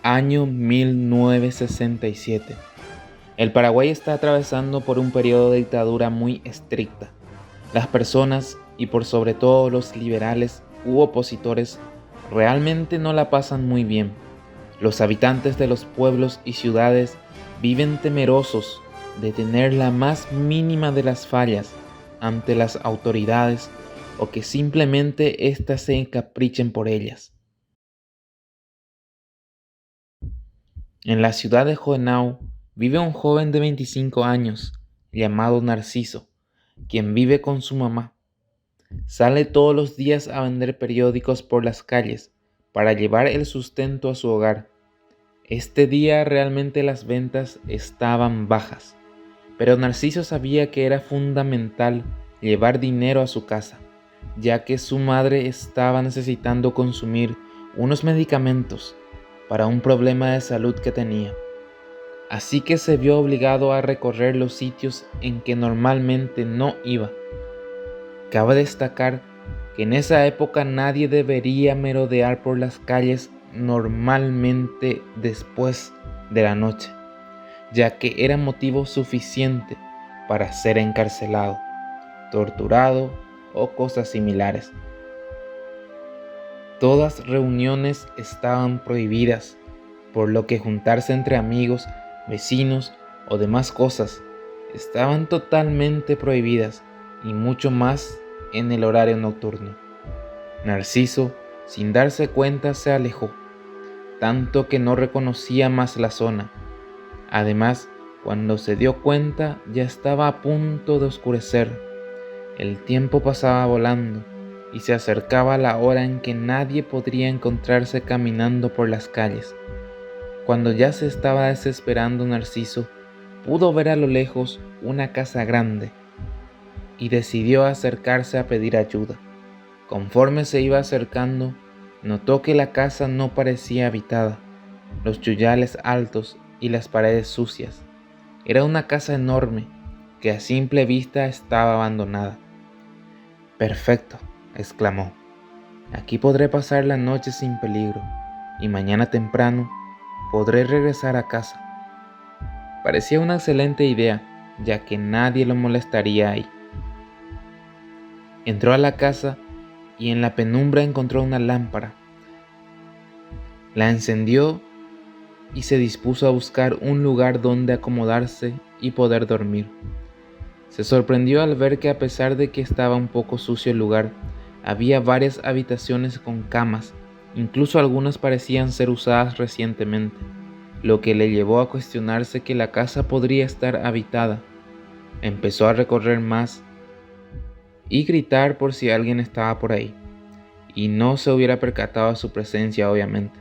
Año 1967. El Paraguay está atravesando por un periodo de dictadura muy estricta. Las personas, y por sobre todo los liberales u opositores, realmente no la pasan muy bien. Los habitantes de los pueblos y ciudades viven temerosos de tener la más mínima de las fallas ante las autoridades o que simplemente éstas se encaprichen por ellas. En la ciudad de Juvenau vive un joven de 25 años llamado Narciso, quien vive con su mamá. Sale todos los días a vender periódicos por las calles para llevar el sustento a su hogar. Este día realmente las ventas estaban bajas, pero Narciso sabía que era fundamental llevar dinero a su casa, ya que su madre estaba necesitando consumir unos medicamentos para un problema de salud que tenía. Así que se vio obligado a recorrer los sitios en que normalmente no iba. Cabe destacar que en esa época nadie debería merodear por las calles normalmente después de la noche, ya que era motivo suficiente para ser encarcelado, torturado o cosas similares. Todas reuniones estaban prohibidas, por lo que juntarse entre amigos, vecinos o demás cosas estaban totalmente prohibidas, y mucho más en el horario nocturno. Narciso, sin darse cuenta, se alejó, tanto que no reconocía más la zona. Además, cuando se dio cuenta ya estaba a punto de oscurecer. El tiempo pasaba volando y se acercaba la hora en que nadie podría encontrarse caminando por las calles. Cuando ya se estaba desesperando, Narciso pudo ver a lo lejos una casa grande y decidió acercarse a pedir ayuda. Conforme se iba acercando, notó que la casa no parecía habitada, los yuyales altos y las paredes sucias. Era una casa enorme que a simple vista estaba abandonada. «Perfecto», exclamó. «Aquí podré pasar la noche sin peligro y mañana temprano podré regresar a casa». Parecía una excelente idea, ya que nadie lo molestaría ahí. Entró a la casa y en la penumbra encontró una lámpara. La encendió y se dispuso a buscar un lugar donde acomodarse y poder dormir. Se sorprendió al ver que, a pesar de que estaba un poco sucio el lugar, había varias habitaciones con camas, incluso algunas parecían ser usadas recientemente, lo que le llevó a cuestionarse que la casa podría estar habitada. Empezó a recorrer más y gritar por si alguien estaba por ahí, y no se hubiera percatado de su presencia, obviamente.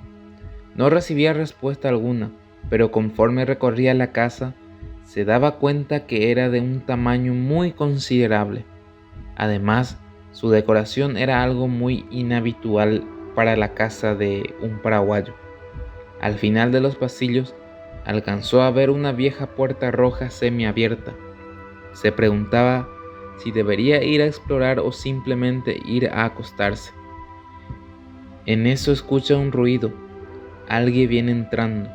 No recibía respuesta alguna, pero conforme recorría la casa, se daba cuenta que era de un tamaño muy considerable. Además, su decoración era algo muy inhabitual para la casa de un paraguayo. Al final de los pasillos, alcanzó a ver una vieja puerta roja semiabierta. Se preguntaba si debería ir a explorar o simplemente ir a acostarse. En eso escucha un ruido. Alguien viene entrando.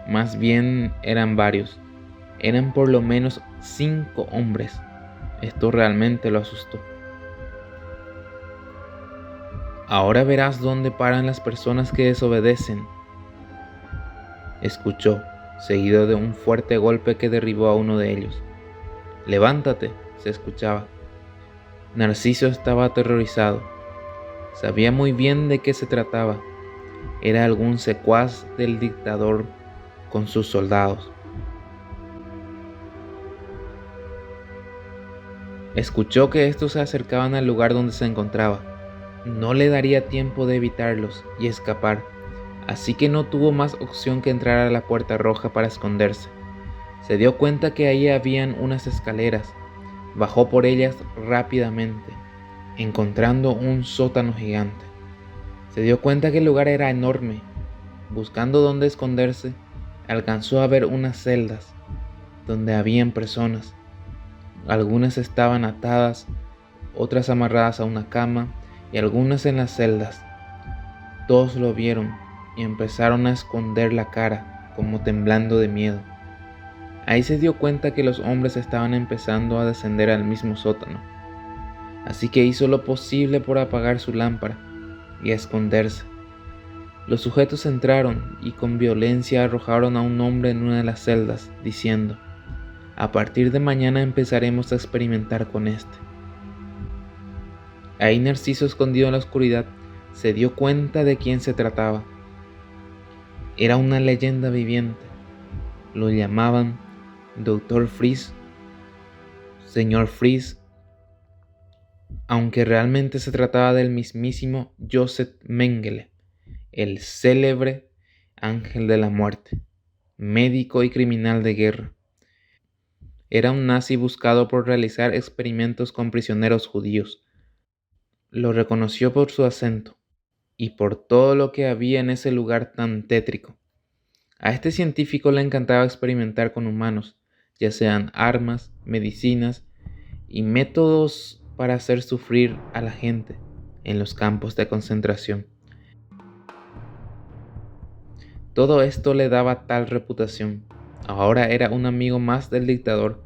Más bien eran varios. Eran por lo menos 5 hombres. Esto realmente lo asustó. «Ahora verás dónde paran las personas que desobedecen», escuchó, seguido de un fuerte golpe que derribó a uno de ellos. «Levántate», se escuchaba. Narciso estaba aterrorizado. Sabía muy bien de qué se trataba. Era algún secuaz del dictador con sus soldados. Escuchó que estos se acercaban al lugar donde se encontraba. No le daría tiempo de evitarlos y escapar, así que no tuvo más opción que entrar a la puerta roja para esconderse. Se dio cuenta que ahí habían unas escaleras. Bajó por ellas rápidamente, encontrando un sótano gigante. Se dio cuenta que el lugar era enorme. Buscando dónde esconderse, alcanzó a ver unas celdas donde habían personas. Algunas estaban atadas, otras amarradas a una cama y algunas en las celdas. Todos lo vieron y empezaron a esconder la cara, como temblando de miedo. Ahí se dio cuenta que los hombres estaban empezando a descender al mismo sótano, así que hizo lo posible por apagar su lámpara y a esconderse. Los sujetos entraron y con violencia arrojaron a un hombre en una de las celdas, diciendo: "A partir de mañana empezaremos a experimentar con este". Ahí Narciso, escondido en la oscuridad, se dio cuenta de quién se trataba. Era una leyenda viviente. Lo llamaban Dr. Freeze, Señor Freeze, aunque realmente se trataba del mismísimo Joseph Mengele, el célebre ángel de la muerte, médico y criminal de guerra. Era un nazi buscado por realizar experimentos con prisioneros judíos. Lo reconoció por su acento y por todo lo que había en ese lugar tan tétrico. A este científico le encantaba experimentar con humanos, ya sean armas, medicinas y métodos para hacer sufrir a la gente en los campos de concentración. Todo esto le daba tal reputación. Ahora era un amigo más del dictador,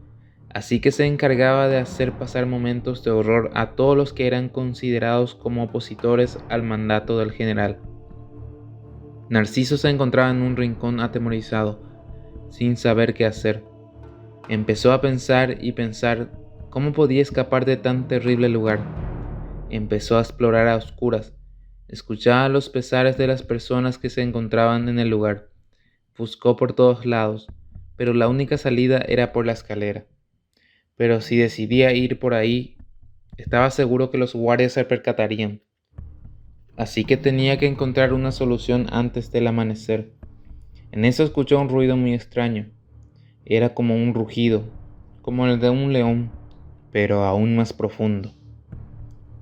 así que se encargaba de hacer pasar momentos de horror a todos los que eran considerados como opositores al mandato del general. Narciso se encontraba en un rincón atemorizado, sin saber qué hacer. Empezó a pensar y pensar cómo podía escapar de tan terrible lugar. Empezó a explorar a oscuras. Escuchaba los pesares de las personas que se encontraban en el lugar. Buscó por todos lados, pero la única salida era por la escalera. Pero si decidía ir por ahí, estaba seguro que los guardias se percatarían. Así que tenía que encontrar una solución antes del amanecer. En eso escuchó un ruido muy extraño. Era como un rugido, como el de un león, pero aún más profundo.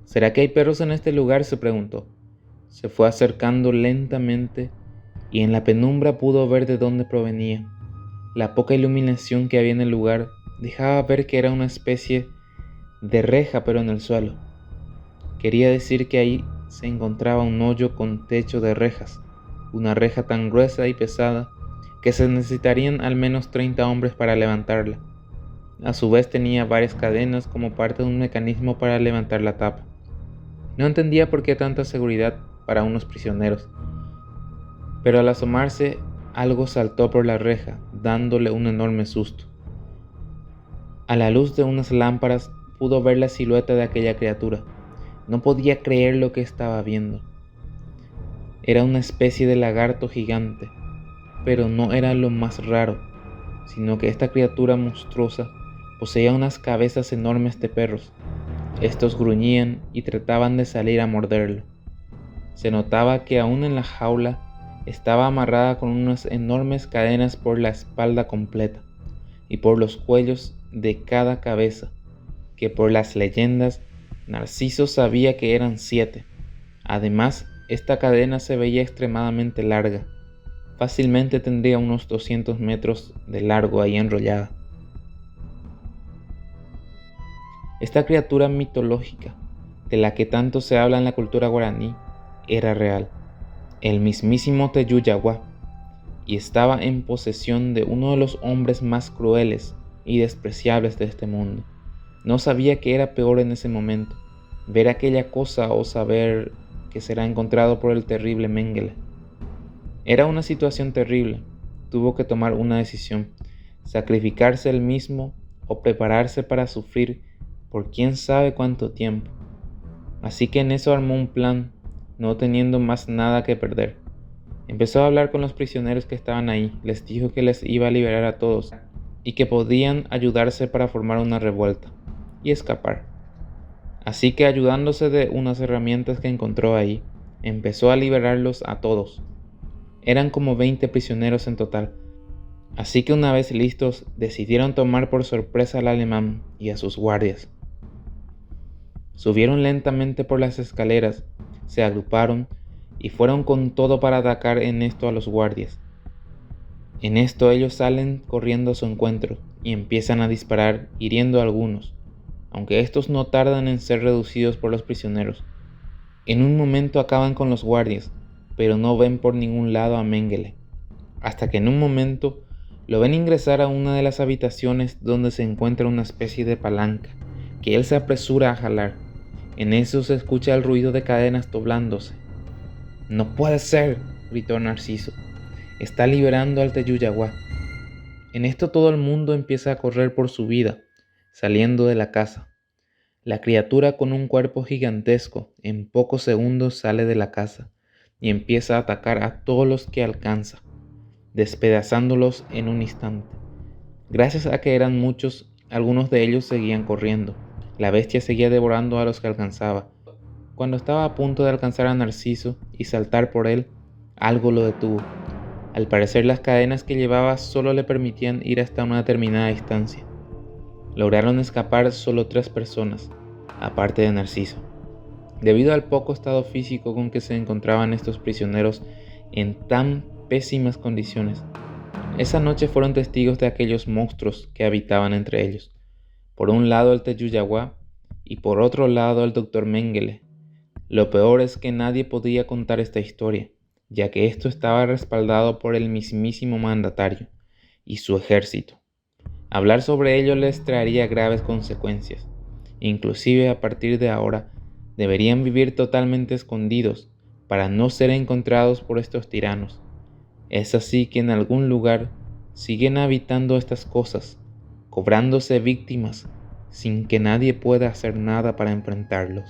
¿Será que hay perros en este lugar?, se preguntó. Se fue acercando lentamente y en la penumbra pudo ver de dónde provenía. La poca iluminación que había en el lugar dejaba ver que era una especie de reja, pero en el suelo. Quería decir que ahí se encontraba un hoyo con techo de rejas, una reja tan gruesa y pesada que se necesitarían al menos 30 hombres para levantarla. A su vez tenía varias cadenas como parte de un mecanismo para levantar la tapa. No entendía por qué tanta seguridad para unos prisioneros, pero al asomarse algo saltó por la reja, dándole un enorme susto. A la luz de unas lámparas pudo ver la silueta de aquella criatura. No podía creer lo que estaba viendo. Era una especie de lagarto gigante, pero no era lo más raro, sino que esta criatura monstruosa poseía unas cabezas enormes de perros. Estos gruñían y trataban de salir a morderlo. Se notaba que aún en la jaula estaba amarrada con unas enormes cadenas por la espalda completa y por los cuellos de cada cabeza, que por las leyendas Narciso sabía que eran 7. Además, esta cadena se veía extremadamente larga. Fácilmente tendría unos 200 metros de largo ahí enrollada. Esta criatura mitológica, de la que tanto se habla en la cultura guaraní, era real, el mismísimo Teyuyaguá, y estaba en posesión de uno de los hombres más crueles y despreciables de este mundo. No sabía qué era peor en ese momento, ver aquella cosa o saber que será encontrado por el terrible Mengele. Era una situación terrible. Tuvo que tomar una decisión: sacrificarse él mismo o prepararse para sufrir por quién sabe cuánto tiempo. Así que en eso armó un plan, no teniendo más nada que perder. Empezó a hablar con los prisioneros que estaban ahí. Les dijo que les iba a liberar a todos y que podían ayudarse para formar una revuelta y escapar. Así que, ayudándose de unas herramientas que encontró ahí, empezó a liberarlos a todos. Eran como 20 prisioneros en total. Así que una vez listos, decidieron tomar por sorpresa al alemán y a sus guardias. Subieron lentamente por las escaleras, se agruparon y fueron con todo para atacar en esto a los guardias. En esto ellos salen corriendo a su encuentro y empiezan a disparar, hiriendo a algunos, aunque estos no tardan en ser reducidos por los prisioneros. En un momento acaban con los guardias, pero no ven por ningún lado a Mengele, hasta que en un momento lo ven ingresar a una de las habitaciones donde se encuentra una especie de palanca, que él se apresura a jalar. En eso se escucha el ruido de cadenas doblándose. «¡No puede ser!», gritó Narciso. «Está liberando al Teyuyaguá». En esto todo el mundo empieza a correr por su vida, saliendo de la casa. La criatura con un cuerpo gigantesco en pocos segundos sale de la casa y empieza a atacar a todos los que alcanza, despedazándolos en un instante. Gracias a que eran muchos, algunos de ellos seguían corriendo. La bestia seguía devorando a los que alcanzaba. Cuando estaba a punto de alcanzar a Narciso y saltar por él, algo lo detuvo. Al parecer las cadenas que llevaba solo le permitían ir hasta una determinada distancia. Lograron escapar solo 3 personas, aparte de Narciso. Debido al poco estado físico con que se encontraban estos prisioneros en tan pésimas condiciones, esa noche fueron testigos de aquellos monstruos que habitaban entre ellos. Por un lado el Teyuyaguá y por otro lado el Dr. Mengele. Lo peor es que nadie podía contar esta historia, ya que esto estaba respaldado por el mismísimo mandatario y su ejército. Hablar sobre ello les traería graves consecuencias. Inclusive a partir de ahora deberían vivir totalmente escondidos para no ser encontrados por estos tiranos. Es así que en algún lugar siguen habitando estas cosas, cobrándose víctimas sin que nadie pueda hacer nada para enfrentarlos.